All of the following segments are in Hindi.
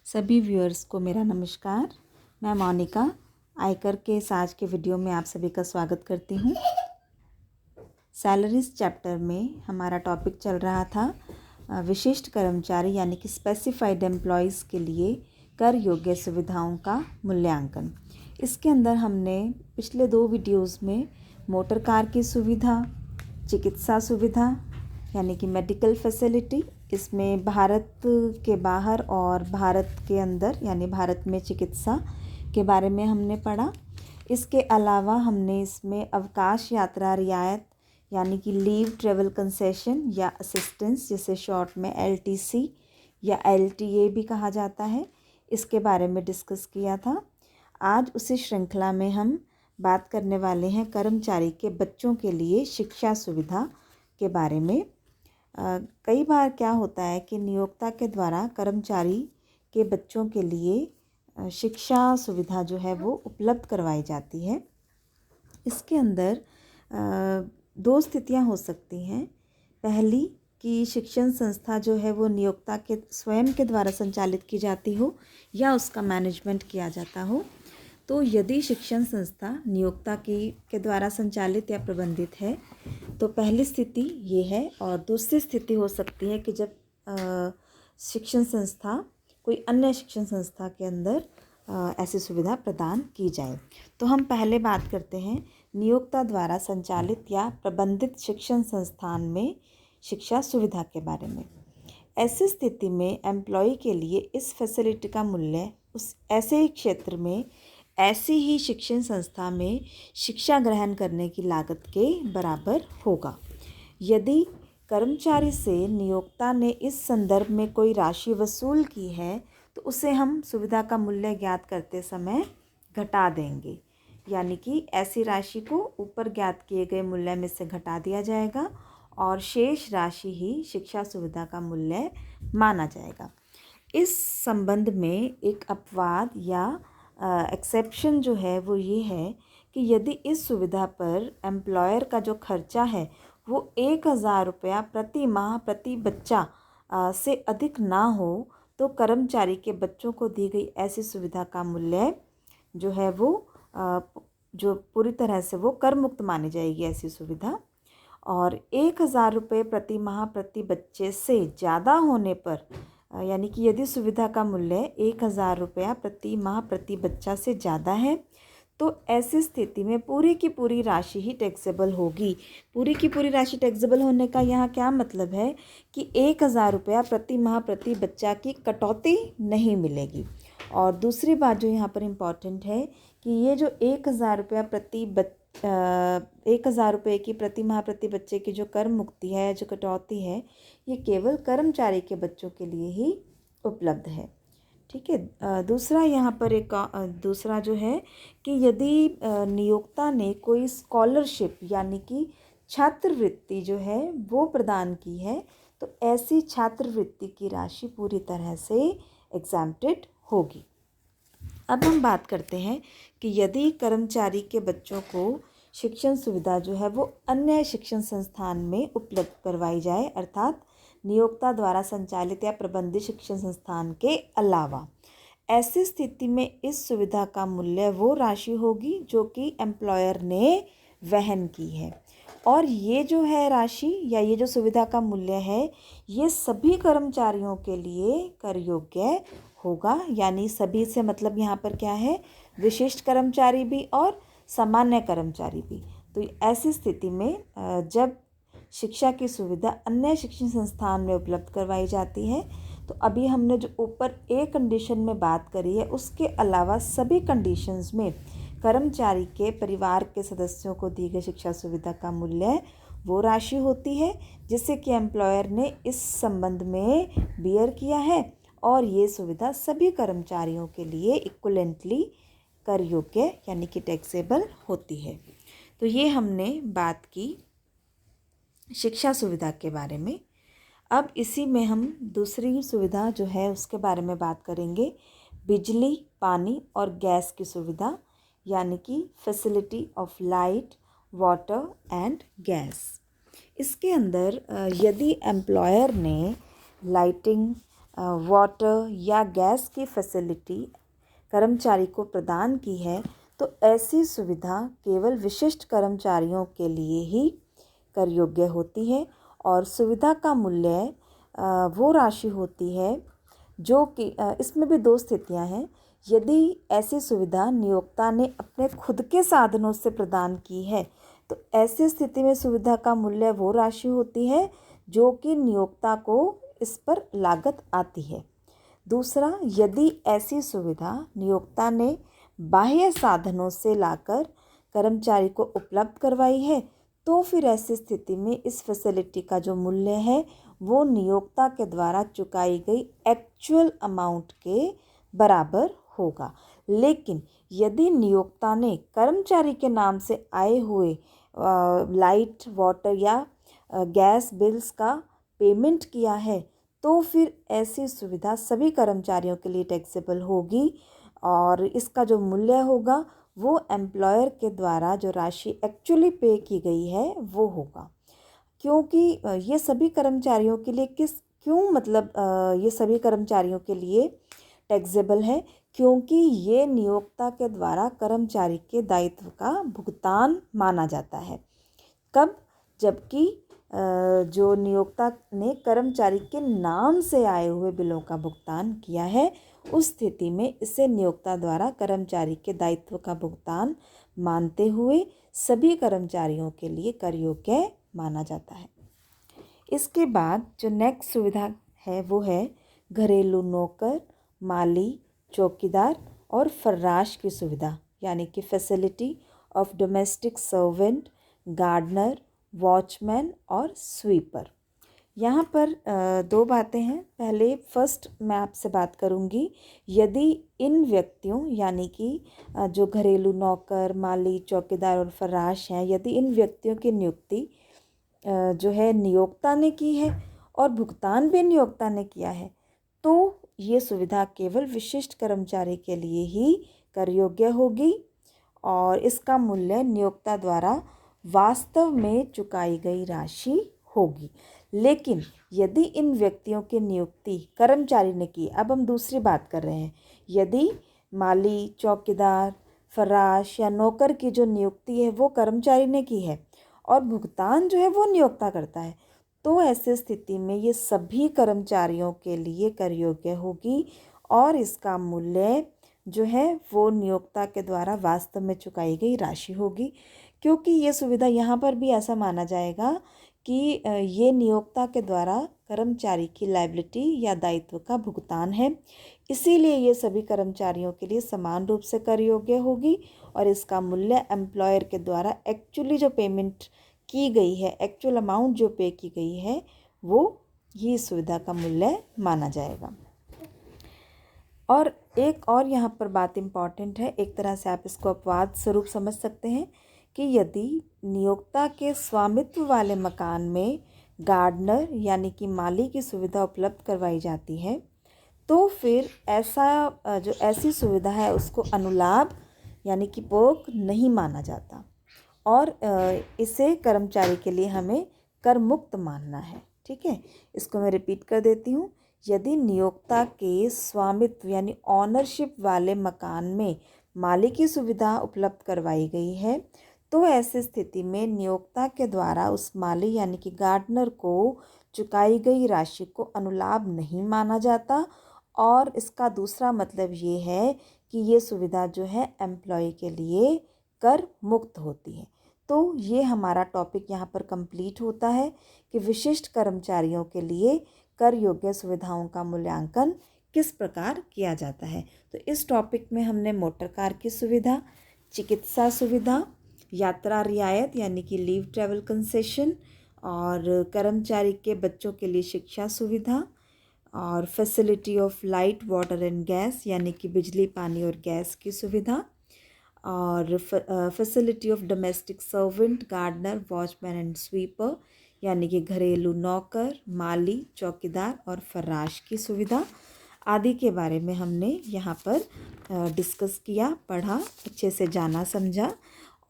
सभी व्यूअर्स को मेरा नमस्कार। मैं मोनिका आयकर के इस आज के वीडियो में आप सभी का स्वागत करती हूँ। सैलरीज चैप्टर में हमारा टॉपिक चल रहा था विशिष्ट कर्मचारी यानी कि स्पेसिफाइड एम्प्लॉयज़ के लिए कर योग्य सुविधाओं का मूल्यांकन। इसके अंदर हमने पिछले 2 वीडियोज़ में मोटर कार की सुविधा, चिकित्सा सुविधा यानी कि मेडिकल फैसिलिटी, इसमें भारत के बाहर और भारत के अंदर यानी भारत में चिकित्सा के बारे में हमने पढ़ा। इसके अलावा हमने इसमें अवकाश यात्रा रियायत यानी कि लीव ट्रेवल कंसेशन या असिस्टेंस, जिसे शॉर्ट में LTC या LTA भी कहा जाता है, इसके बारे में डिस्कस किया था। आज उसी श्रृंखला में हम बात करने वाले हैं कर्मचारी के बच्चों के लिए शिक्षा सुविधा के बारे में। कई बार क्या होता है कि नियोक्ता के द्वारा कर्मचारी के बच्चों के लिए शिक्षा सुविधा जो है वो उपलब्ध करवाई जाती है। इसके अंदर 2 स्थितियां हो सकती हैं। पहली कि शिक्षण संस्था जो है वो नियोक्ता के स्वयं के द्वारा संचालित की जाती हो या उसका मैनेजमेंट किया जाता हो। तो यदि शिक्षण संस्था नियोक्ता के द्वारा संचालित या प्रबंधित है तो पहली स्थिति ये है, और दूसरी स्थिति हो सकती है कि जब शिक्षण संस्था कोई अन्य शिक्षण संस्था के अंदर ऐसी सुविधा प्रदान की जाए। तो हम पहले बात करते हैं नियोक्ता द्वारा संचालित या प्रबंधित शिक्षण संस्थान में शिक्षा सुविधा के बारे में। ऐसी स्थिति में एम्प्लॉय के लिए इस फैसिलिटी का मूल्य उस ऐसे ही क्षेत्र में ऐसी ही शिक्षण संस्था में शिक्षा ग्रहण करने की लागत के बराबर होगा। यदि कर्मचारी से नियोक्ता ने इस संदर्भ में कोई राशि वसूल की है तो उसे हम सुविधा का मूल्य ज्ञात करते समय घटा देंगे, यानी कि ऐसी राशि को ऊपर ज्ञात किए गए मूल्य में से घटा दिया जाएगा और शेष राशि ही शिक्षा सुविधा का मूल्य माना जाएगा। इस संबंध में एक अपवाद या एक्सेप्शन जो है वो ये है कि यदि इस सुविधा पर एम्प्लॉयर का जो खर्चा है वो 1000 रुपया प्रति माह प्रति बच्चा से अधिक ना हो तो कर्मचारी के बच्चों को दी गई ऐसी सुविधा का मूल्य जो है वो जो पूरी तरह से वो कर मुक्त मानी जाएगी ऐसी सुविधा। और 1000 रुपये प्रति माह प्रति बच्चे से ज़्यादा होने पर, यानी कि यदि सुविधा का मूल्य 1000 रुपया प्रति माह प्रति बच्चा से ज़्यादा है तो ऐसी स्थिति में पूरी की पूरी राशि ही टैक्सेबल होगी। पूरी की पूरी राशि टैक्सेबल होने का यहाँ क्या मतलब है कि 1000 रुपया प्रति माह प्रति बच्चा की कटौती नहीं मिलेगी। और दूसरी बात जो यहाँ पर इम्पॉर्टेंट है कि ये जो 1000 रुपया 1000 रुपये की प्रति माह प्रति बच्चे की जो कर मुक्ति है, जो कटौती है, ये केवल कर्मचारी के बच्चों के लिए ही उपलब्ध है। ठीक है। दूसरा यहाँ पर एक दूसरा जो है कि यदि नियोक्ता ने कोई स्कॉलरशिप यानी कि छात्रवृत्ति जो है वो प्रदान की है तो ऐसी छात्रवृत्ति की राशि पूरी तरह से एग्जैम्प्टेड होगी। अब हम बात करते हैं कि यदि कर्मचारी के बच्चों को शिक्षण सुविधा जो है वो अन्य शिक्षण संस्थान में उपलब्ध करवाई जाए, अर्थात नियोक्ता द्वारा संचालित या प्रबंधित शिक्षण संस्थान के अलावा, ऐसी स्थिति में इस सुविधा का मूल्य वो राशि होगी जो कि एम्प्लॉयर ने वहन की है। और ये जो है राशि या ये जो सुविधा का मूल्य है ये सभी कर्मचारियों के लिए कर योग्य होगा, यानी सभी से मतलब यहाँ पर क्या है, विशिष्ट कर्मचारी भी और सामान्य कर्मचारी भी। तो ऐसी स्थिति में जब शिक्षा की सुविधा अन्य शिक्षण संस्थान में उपलब्ध करवाई जाती है तो अभी हमने जो ऊपर एक कंडीशन में बात करी है उसके अलावा सभी कंडीशंस में कर्मचारी के परिवार के सदस्यों को दी गई शिक्षा सुविधा का मूल्य वो राशि होती है जिससे कि एम्प्लॉयर ने इस संबंध में बियर किया है और ये सुविधा सभी कर्मचारियों के लिए इक्वलेंटली कर योग्य यानी कि टैक्सेबल होती है। तो ये हमने बात की शिक्षा सुविधा के बारे में। अब इसी में हम दूसरी सुविधा जो है उसके बारे में बात करेंगे, बिजली, पानी और गैस की सुविधा, यानी कि facility of light, water and gas. इसके अंदर यदि एम्प्लॉयर ने लाइटिंग वाटर या गैस की फैसिलिटी कर्मचारी को प्रदान की है तो ऐसी सुविधा केवल विशिष्ट कर्मचारियों के लिए ही कर योग्य होती है और सुविधा का मूल्य वो राशि होती है जो कि इसमें भी दो स्थितियां हैं। यदि ऐसी सुविधा नियोक्ता ने अपने खुद के साधनों से प्रदान की है तो ऐसी स्थिति में सुविधा का मूल्य वो राशि होती है जो कि नियोक्ता को इस पर लागत आती है। दूसरा, यदि ऐसी सुविधा नियोक्ता ने बाह्य साधनों से लाकर कर्मचारी को उपलब्ध करवाई है तो फिर ऐसी स्थिति में इस फैसिलिटी का जो मूल्य है वो नियोक्ता के द्वारा चुकाई गई एक्चुअल अमाउंट के बराबर होगा। लेकिन यदि नियोक्ता ने कर्मचारी के नाम से आए हुए लाइट, वाटर या गैस बिल्स का पेमेंट किया है तो फिर ऐसी सुविधा सभी कर्मचारियों के लिए टैक्सेबल होगी और इसका जो मूल्य होगा वो एम्प्लॉयर के द्वारा जो राशि एक्चुअली पे की गई है वो होगा। क्योंकि ये सभी कर्मचारियों के लिए ये सभी कर्मचारियों के लिए टैक्सेबल है क्योंकि ये नियोक्ता के द्वारा कर्मचारी के दायित्व का भुगतान माना जाता है। कब? जबकि जो नियोक्ता ने कर्मचारी के नाम से आए हुए बिलों का भुगतान किया है उस स्थिति में इसे नियोक्ता द्वारा कर्मचारी के दायित्व का भुगतान मानते हुए सभी कर्मचारियों के लिए कर योग्य माना जाता है। इसके बाद जो नेक्स्ट सुविधा है वो है घरेलू नौकर, माली, चौकीदार और फर्राश की सुविधा, यानी कि facility of domestic servant, gardener, watchman और स्वीपर। यहाँ पर दो बातें हैं। पहले फर्स्ट मैं आपसे बात करूँगी, यदि इन व्यक्तियों यानी कि जो घरेलू नौकर, माली, चौकीदार और फर्राश हैं, यदि इन व्यक्तियों की नियुक्ति जो है नियोक्ता ने की है और भुगतान भी नियोक्ता ने किया है तो ये सुविधा केवल विशिष्ट कर्मचारी के लिए ही कर योग्य होगी और इसका मूल्य नियोक्ता द्वारा वास्तव में चुकाई गई राशि होगी। लेकिन यदि इन व्यक्तियों की नियुक्ति कर्मचारी ने की, अब हम दूसरी बात कर रहे हैं, यदि माली, चौकीदार, फर्राश या नौकर की जो नियुक्ति है वो कर्मचारी ने की है और भुगतान जो है वो नियोक्ता करता है तो ऐसी स्थिति में ये सभी कर्मचारियों के लिए कर योग्य होगी और इसका मूल्य जो है वो नियोक्ता के द्वारा वास्तव में चुकाई गई राशि होगी। क्योंकि ये सुविधा यहाँ पर भी ऐसा माना जाएगा कि ये नियोक्ता के द्वारा कर्मचारी की लायबिलिटी या दायित्व का भुगतान है, इसीलिए ये सभी कर्मचारियों के लिए समान रूप से कर योग्य होगी और इसका मूल्य एम्प्लॉयर के द्वारा एक्चुअली जो पेमेंट की गई है, एक्चुअल अमाउंट जो पे की गई है वो ये सुविधा का मूल्य माना जाएगा। और एक और यहाँ पर बात इम्पॉर्टेंट है, एक तरह से आप इसको अपवाद स्वरूप समझ सकते हैं कि यदि नियोक्ता के स्वामित्व वाले मकान में गार्डनर यानी कि माली की सुविधा उपलब्ध करवाई जाती है तो फिर ऐसी सुविधा है उसको अनुलाभ यानी कि पर्क नहीं माना जाता और इसे कर्मचारी के लिए हमें कर मुक्त मानना है। ठीक है, इसको मैं रिपीट कर देती हूँ। यदि नियोक्ता के स्वामित्व यानी ऑनरशिप वाले मकान में माली की सुविधा उपलब्ध करवाई गई है तो ऐसी स्थिति में नियोक्ता के द्वारा उस माली यानी कि गार्डनर को चुकाई गई राशि को अनुलाभ नहीं माना जाता और इसका दूसरा मतलब ये है कि ये सुविधा जो है एम्प्लॉय के लिए कर मुक्त होती है। तो ये हमारा टॉपिक यहाँ पर कंप्लीट होता है कि विशिष्ट कर्मचारियों के लिए कर योग्य सुविधाओं का मूल्यांकन किस प्रकार किया जाता है। तो इस टॉपिक में हमने मोटर कार की सुविधा, चिकित्सा सुविधा, यात्रा रियायत यानी कि लीव ट्रैवल कंसेशन और कर्मचारी के बच्चों के लिए शिक्षा सुविधा और facility of light, water and gas यानी कि बिजली, पानी और गैस की सुविधा और facility of domestic servant, gardener, watchman and sweeper यानी कि घरेलू नौकर, माली, चौकीदार और फर्राश की सुविधा आदि के बारे में हमने यहाँ पर डिस्कस किया, पढ़ा, अच्छे से जाना, समझा।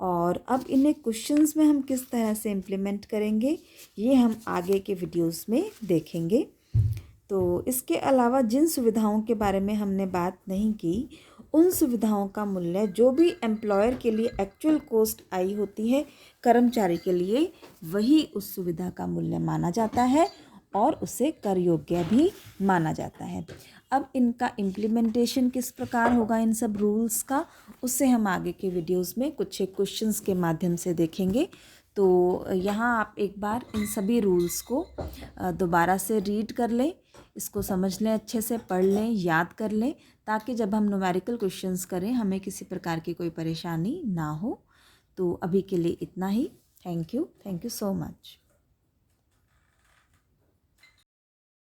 और अब इन्हें क्वेश्चंस में हम किस तरह से इम्प्लीमेंट करेंगे ये हम आगे के वीडियोस में देखेंगे। तो इसके अलावा जिन सुविधाओं के बारे में हमने बात नहीं की, उन सुविधाओं का मूल्य जो भी एम्प्लॉयर के लिए एक्चुअल कॉस्ट आई होती है कर्मचारी के लिए, वही उस सुविधा का मूल्य माना जाता है और उसे कर योग्य भी माना जाता है। अब इनका इम्प्लीमेंटेशन किस प्रकार होगा इन सब रूल्स का, उससे हम आगे के वीडियोस में कुछ एक क्वेश्चंस के माध्यम से देखेंगे। तो यहाँ आप एक बार इन सभी रूल्स को दोबारा से रीड कर लें, इसको समझ लें, अच्छे से पढ़ लें, याद कर लें, ताकि जब हम न्यूमेरिकल क्वेश्चंस करें हमें किसी प्रकार की कोई परेशानी ना हो। तो अभी के लिए इतना ही। Thank you so much.